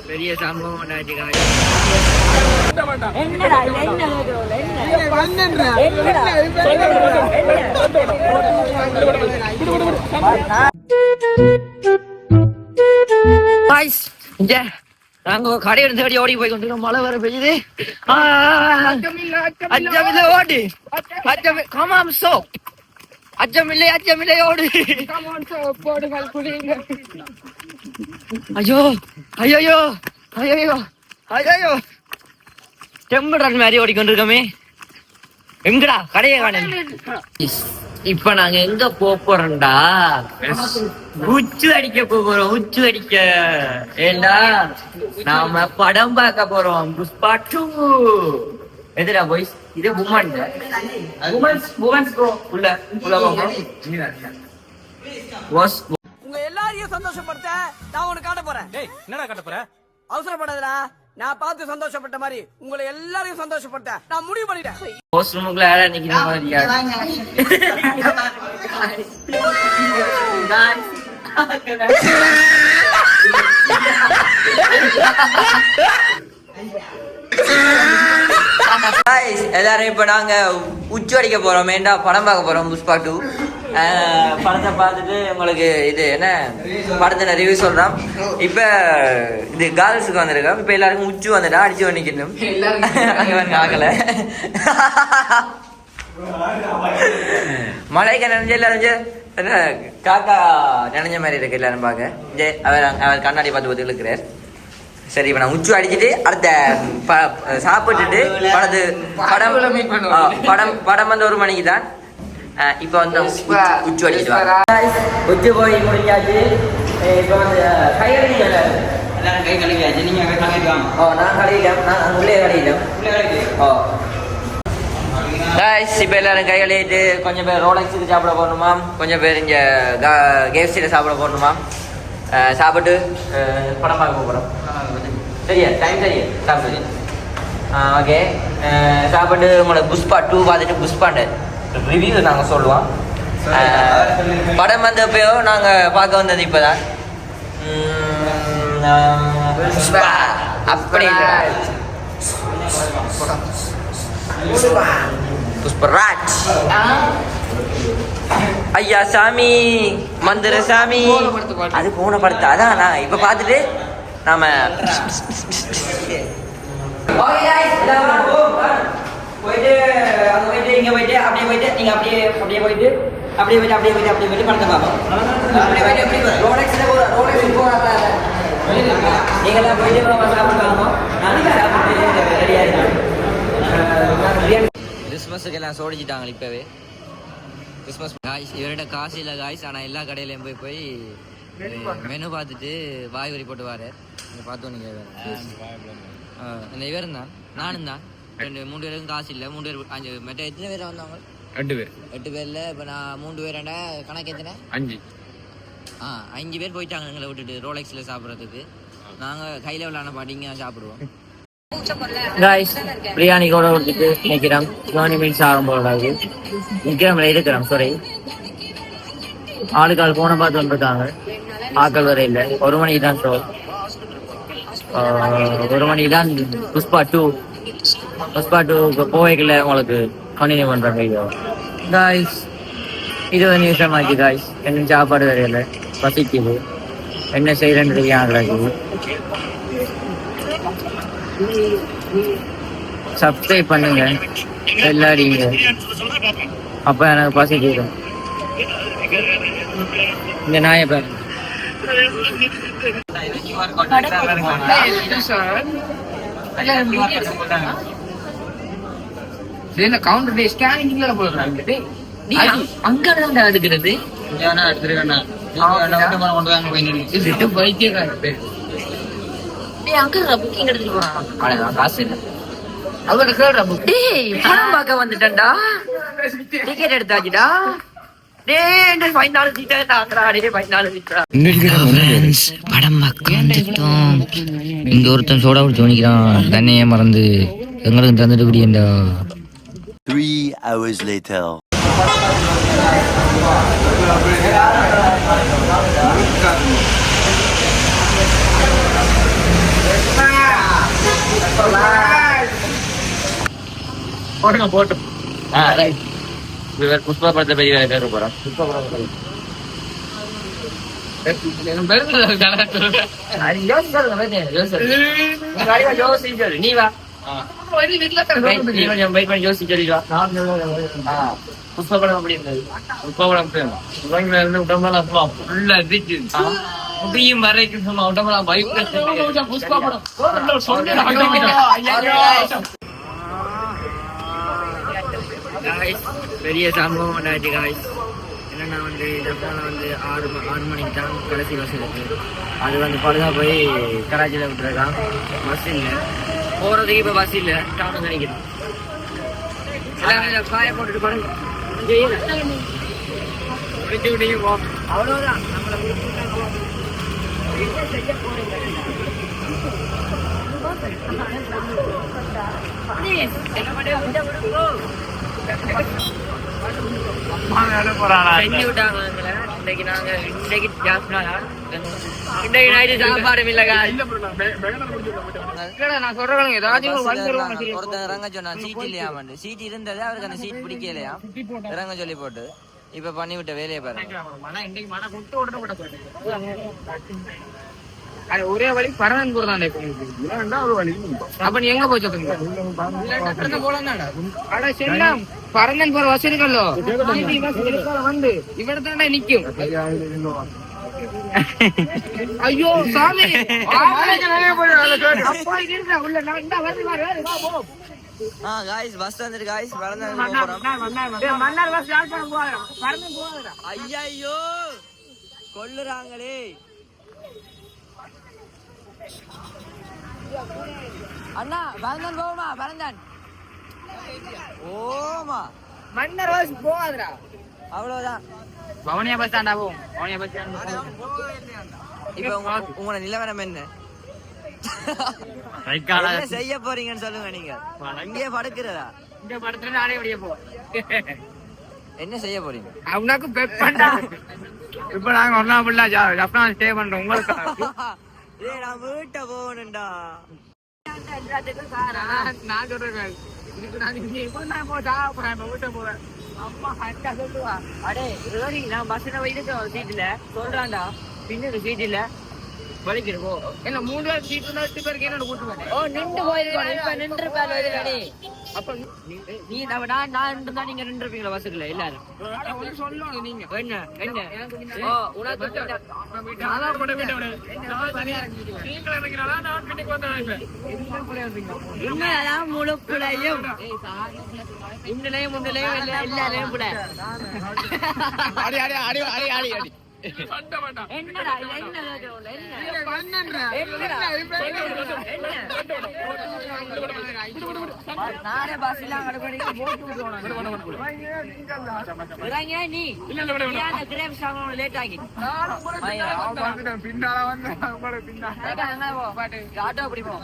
பெரிய சம்பவம் நாங்க கடையில தேடி ஓடி போய் கொண்டு மழை வர பெய்யுது. அச்சமில்லை ஓடு, கமாம் சோ, அச்சமில்லை ஓடு. ஐயோ ஐயோ ஐயோ ஐயோ டெம்பரன் மாதிரி ஓடிக்கொண்டிருக்கோமே. எங்கடா கடையை காண. இப்ப நாங்க எங்க போறோம்டா? உச்சு அடிக்க போறோம். உச்சு அடிக்க ஏண்டா நாம படம் பார்க்க போறோம். புஷ்பா 2. எதுடா பாய்ஸ்? இது உமன்ஸ் ப்ரோ. உள்ள உங்க எல்லாரையும் சந்தோஷப்படுத்த நான் உனக்கு காட்ட போறேன். என்னடா காட்ட போற? அவசரப்படாதடா. நான் பார்த்து சந்தோஷப்பட்ட மாதிரி உங்களை எல்லாரையும் சந்தோஷப்படுத்த நான் முடிவு பண்ணிட்டேன். போஸ்ட் ரூமுக்குள்ள யாரா நிக்கிற மாதிரியா? எல்லாரும் இப்ப நாங்க உச்சி அடிக்க போறோம். ஏண்டா படம் பார்க்க போறோம். புஷ்பா 2 படத்தை பார்த்துட்டு உங்களுக்கு இது என்ன படத்துல ரிவ்யூ சொல்றோம். இப்ப இது கேர்ள்ஸுக்கு வந்திருக்கோம். இப்ப எல்லாருக்கும் உச்சி வந்துட்டா அடிச்சு பண்ணிக்கணும். ஆகல மழைக்கு நினைஞ்ச எல்லாரும் காக்கா நினைஞ்ச மாதிரி இருக்கு. எல்லாரும் பார்க்க அவர் கண்ணாடி பார்த்து பார்த்து இழுக்கிறார். சரி, இப்ப நான் உச்சி அடிச்சுட்டு அடுத்த சாப்பிட்டுட்டு படம் வந்து 1 மணிக்கு தான். இப்ப வந்து உச்சி அடிச்சுட்டு உச்சி போய் முடிஞ்சாச்சு. இப்ப வந்து எல்லாரும் கை கழுவியாச்சு. நீங்க நான் கழுவிட்டேன். நான் உள்ளே கழுவிட்டேன். இப்ப எல்லாரும் கை கழுவிட்டு கொஞ்சம் பேர் ரோலக்ஸுக்கு சாப்பிட போகணுமா, கொஞ்சம் பேர் இங்க கேஎஃப்சியில சாப்பிட போகணுமா. சாப்பிட்டு படம் பார்க்க போகிறோம். சரியா? டைம் சரியா? சாப்பிடு. ஓகே, சாப்பிட்டு உங்களோட புஷ்பா 2 பார்த்துட்டு புஷ்பாண்ட ரிவ்யூ நாங்கள் சொல்லுவோம். படம் வந்தப்போ நாங்கள் பார்க்க வந்தது இப்போதான். அப்படி புஷ்பராஜ் ஐயா சாமி மந்திர சாமி அது போன படத்தை அதான் நான் இப்ப பார்த்துட்டு நாம போயிட்டு அங்க போயிட்டு இங்க போயிட்டு அப்படியே போயிட்டு நீங்க அப்படியே போயிட்டு படத்தை பார்ப்போம். நீங்களாம் போயிட்டு சாப்பிட்டு ரெடியா இருக்கோம். கிறிஸ்மஸுக்கு எல்லாம் சோடிச்சிட்டாங்க இப்பவே. கிறிஸ்மஸ் காய்ஸ் இவர்கிட்ட காசு இல்லை காய்ஸ். ஆனால் எல்லா கடையிலையும் போய் மெனு பார்த்துட்டு வாய் வரி போட்டு வாரு. நீங்கள் பார்த்தோம். நீங்கள் இந்த இவர் தான் நானும் தான் 3 பேருக்கும் காசு இல்லை. 3 பேர் 5 மற்ற எத்தனை பேர் வந்தாங்க? 8 பேரில் இப்போ நான் 3 பேராண்டா கணக்கு எத்தனை? 5 பேர் போயிட்டாங்க எங்களை விட்டுட்டு ரோலெக்ஸில் சாப்பிட்றதுக்கு. நாங்கள் கையில் விளாட பாட்டிங்க சாப்பிடுவோம். காய்ஸ் பிரியாணி கூட விட்டுட்டு நிற்கிறோம். ஜோனி மீன்ஸ் ஆரம்போடாது நிற்கிறோம் இருக்கிறோம். சாரி, ஆளுக்கால் போன பார்த்து வந்துருக்காங்க. ஆக்கள் வர இல்லை. 1 மணிக்கு தான் ஷோ. 1 மணிக்கு தான் புஷ்பா 2 போவைக்குள்ள உங்களுக்கு கண்டினியூ பண்றேன் வீடியோ. காய்ஸ் 20 நிமிஷம் ஆச்சு காய்ஸ். என்ன சாப்பாடு வரையில பசிக்குது. என்ன செய்யறேன்னு தெரியாது. சப்ஸ்கிரைப் பண்ணுங்க எல்லாரையும். அப்ப எனக்கு பசிக்கிறோம். இந்த நாயை பாருங்க. அங்கதான் எடுக்கிறது காசு இல்லை. படம் பார்க்க வந்துட்டா டிக்கெட் எடுத்தாச்சுடா. படம் பார்க்க வந்துட்டோம். இங்க ஒருத்தன் சோடா குடிச்சு வணிக்கிறான். தண்ணியே மறந்து எங்களுக்கு தந்துட்டு குடியேண்டா. 3 hours later. போட்டு புஷ்பா படத்தை பெரிய வேலை பேர் போறோம். நீ வா கொஞ்சம் வெயிட் பண்ணி யோசிச்சு சொல்லிட்டு வா. புஷ்பா படம் அப்படி இருந்தது. புஷ்பா படம் உடம்பெல்லாம் ஃபுல்லா இருந்துச்சு. முடியும் வரைக்கும் சும்மா உடம்பெல்லாம் பைக் புஷ்பா படம் பெரிய சம்பவம் உண்டாச்சு காய்ஸ். என்னன்னா வந்து டெஃபோனில் வந்து 6 மணிக்கு தான் கடைசி பஸ் இருக்கு. அது வந்து பழுதா போய் கராச்சியில் விட்டுருக்கான். பஸ் இல்லை, போகிறதுக்கு இப்போ பஸ் இல்லை. டவுன் நினைக்கிறேன் எல்லாரும் காய போட்டுட்டு பாருங்க. அவ்வளோதான் நம்மளை செஞ்சு விட்டாங்க. இன்னைக்கு நாங்க இன்னைக்கு நைட்டு சாப்பாடு இல்லக்கா. நான் சொல்றேன் ஏதாச்சும் இறங்க சொன்னா சீட் இல்லையாமண்டு. சீட் இருந்தது, அவருக்கு அந்த சீட் பிடிக்கலையா, இறங்க சொல்லி போட்டு இப்ப பண்ணி விட்ட வேலையை பாருங்க. ஒரே வழி பரந்தன்பூர் தான். அப்ப நீ எங்க போச்சு பரந்தன்பூர் பஸ் இருக்கல்லோ, வந்து இவடத்தாண்ட நிக்கும். ஐயோ சாமி பஸ் வந்துட்டு காய்ஸ் ஐயோ கொல்லுறாங்களே. அண்ணா பரந்தன் போமா, பரந்தன் ஓமா மன்னர் பஸ் போகாதுடா. அவ்வளவுதான். பவனியா பஸ் ஸ்டாண்டா போவோம். பவனியா பஸ் ஸ்டாண்ட். இப்ப உங்களோட நிலவரம் என்ன செய்ய போறீங்கன்னு சொல்லுங்க. நீங்க இங்கே படுக்கிறதா? இங்க படுத்துட்டு நானே வெளியே போ. என்ன செய்ய போறீங்க? அவனாக்கு பெப்பண்டா. இப்ப நாங்க ஒரு நாள் ஃபுல்லா ஜப்னா ஸ்டே பண்றோம். உங்களுக்கு நான் வீட்டை போகணும்டா. நான் சொல்றேன் இதுக்கு நான் இங்க இப்ப நான் போ சாப்பிடுறேன். இப்ப வீட்டை போறேன். அம்மா ஹட்டா சொல்லுவா, அடே ரோரி நான் பஸ்ல போயிட்டு சீட்ல சொல்றான்டா, பின்னுக்கு சீட் இல்ல வலிக்கிறோ. என்ன 3 பேர் சீட் 8 பேருக்கு என்ன கூட்டு போறேன். ஓ நின்று போயிருக்கோம். இப்ப நின்று பேர் வருது. அப்ப நீ நான் இருந்தா நீங்க நின்று இருப்பீங்களா பஸ்ஸுக்குள்ள எல்லாரும்? சொல்லணும் நீங்க என்ன என்ன ஓ உனக்கு நான் கூட வீட்டை விட நான் தனியா இருக்கீங்க. நீங்க இருக்கீங்களா? நான் வீட்டுக்கு வந்தேன். உண்மையெல்லாம் முழுக்குலையும் இன்னும் முன்னிலையும் எல்லாரையும் கூட அடி அடி அடி அடி அடி அடி என்னடா நானே பஸ் எல்லாம் நீ லேட் ஆகி பின்னால வந்து ஆட்டோ பிடிப்போம்.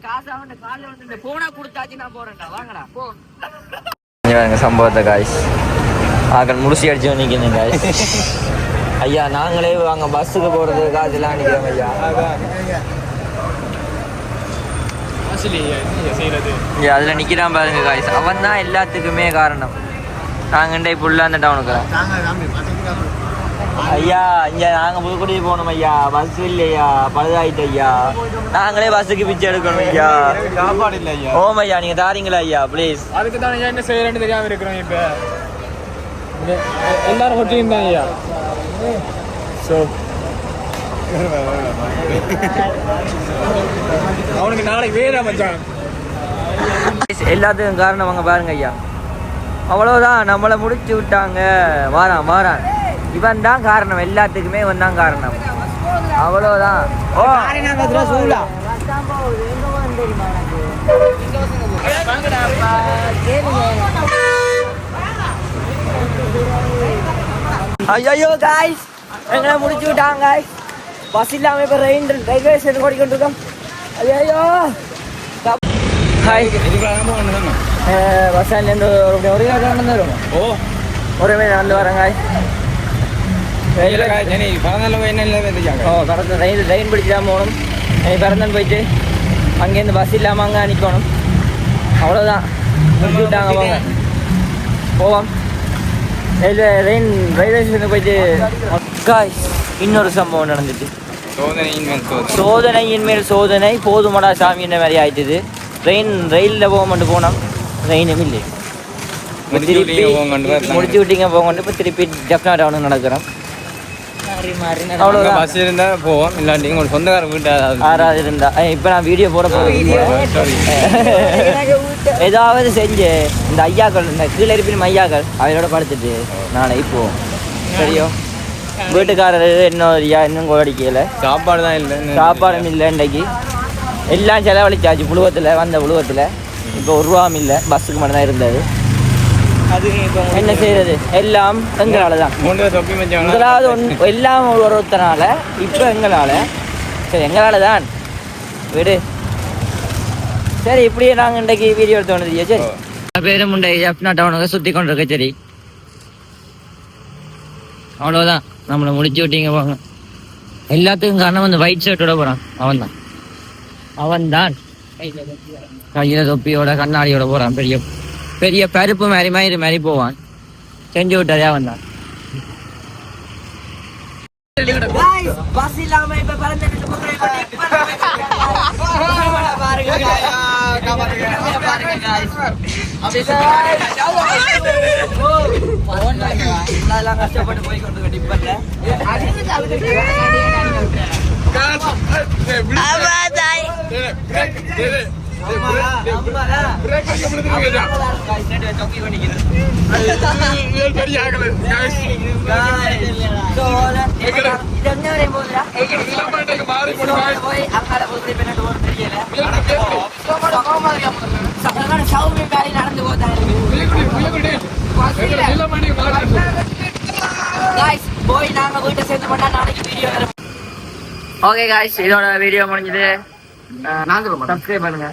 காசு அவன் காலைல வந்து போனா கொடுத்தாச்சு நான் போறேன்டா. வாங்கடா போ. சம்பவத்தை காய்ஸ் ஆக்கள் முடிச்சு அடிச்சு நிற்கணும் காய்ஸ். ஐயா நாங்களே வாங்க பஸ்ஸுக்கு போறது காசுலாம் நிற்கிறோம் ஐயா. அதுல நிக்கிறான் பாருங்க காய்ஸ். அவன் தான் எல்லாத்துக்குமே காரணம். நாங்க ஃபுல்லா அந்த டவுனுக்கு ஐயா இங்க நாங்க புதுக்குடி போகணும் ஐயா. பஸ் இல்லையா, பழுதாயிட்டு ஐயா. நாங்களே பஸ்ஸுக்கு பிச்சை எடுக்கணும் ஐயா. சாப்பாடு இல்ல ஐயா. ஓம் ஐயா நீங்க தாரீங்களா ஐயா ப்ளீஸ்? அதுக்கு தான் என்ன செய்யறேன்னு தெரியாம இருக்கிறோம். இப்ப எல்லாரும் ஒட்டியும் தான் ஐயா. ஸோ அவனுக்கு நாளைக்கு வேற மச்சான். எல்லாத்துக்கும் காரணம் அவங்க பாருங்க ஐயா. அவ்வளோதான் நம்மளை முடிச்சு விட்டாங்க. வாரான் இவன் தான் காரணம். எல்லாத்துக்குமே இவன் தான் காரணம். அவ்வளோதான். ஓ ஐயோ காய்ஸ் எங்களை முடிச்சு விட்டாங்க காய்ஸ். பஸ் இல்லாம இப்போ ரயில்வே ஸ்டேஷன் ஓடிக்கொண்டு இருக்கோம். ஐயோ ஹாய் பஸ் ஸ்டாண்ட்லேருந்து ஒரு கிலோமீட்டர் நடந்து வரும். ஒரே மாதிரி நடந்து வரேன் காய்ஸ். கடந்த ரயில் பிடிச்சி தான் போகணும். பிறந்தன் போயிட்டு அங்கேருந்து பஸ் இல்லாமல் அங்கே நிற்கணும். அவ்வளோதான், முடிச்சு விட்டாங்க. போங்க போவோம். ரயில்வே ஸ்டேஷனுக்கு போயிட்டு காய்ஸ் இன்னொரு சம்பவம் நடந்துட்டு. சோதனையின் மேல் சோதனை, போதுமடா சாமி என்ன மாதிரி ஆயிட்டுது. ரயிலில் போக மட்டும் போனோம், ட்ரெயினும் இல்லை. முடிச்சு விட்டீங்க போங்க. இப்போ திருப்பி ஜப்னா டவுனுக்கு நடக்கிறோம். அவ்வளோதான். பஸ் இருந்தா போவோம், இல்லாட்டி உங்க சொந்தக்கார வீட்டு யாராவது இருந்தா. இப்போ நான் வீடியோ போட போகிறேன். ஏதாவது செஞ்சு இந்த ஐயாக்கள், இந்த கீழே இருப்பினும் ஐயாக்கள் அவரோட படுத்துட்டு நாளை போவோம். சரியோ? வீட்டுக்காரர் இன்னும் கோடிக்கல. சாப்பாடு தான் இல்லை, சாப்பாடும் இல்லை. இன்றைக்கு எல்லாம் செலவழிச்சாச்சு புழுவத்தில், வந்த புழுவத்தில். இப்போ ஒரு ரூபாவும் இல்லை, பஸ்ஸுக்கு மட்டும் தான் இருந்தது. என்ன செய்யறது, எல்லாம் எங்களால் தான். முதலாவது எல்லாம் ஒருத்தனால, இப்போ எங்களால். சரி, எங்களால் தான் விடு. சரி, இப்படியே நாங்கள் இன்றைக்கு வீடியோ எடுத்து வந்தது. சரி, பேரும் முண்டை ஜப்னா டவுனுக்கு சுற்றி கொண்டிருக்க. சரி, அவ்வளோதான். நம்மளை முடிச்சு விட்டீங்க போங்க. எல்லாத்துக்கும் காரணம் அந்த ஒயிட் ஷர்ட்டோட போகிறான். அவன் தான் கையில் தொப்பியோட கண்ணாடியோட போகிறான். பெரிய பெரிய பருப்பு மாதிரி போவான். செஞ்சு விட்டாரே அவன் தான். பஸ் இல்லாம இப்ப கஷ்டப்பட்டு போய் கொண்டு டிப்பர்ல போய் நாங்க வீட்டை சேர்ந்து பண்ணா நாளைக்கு வீடியோ வரும். ஓகே காய்ஸ், இதோட வீடியோ முடிஞ்சது. சப்ஸ்கிரைப் பண்ணுங்க.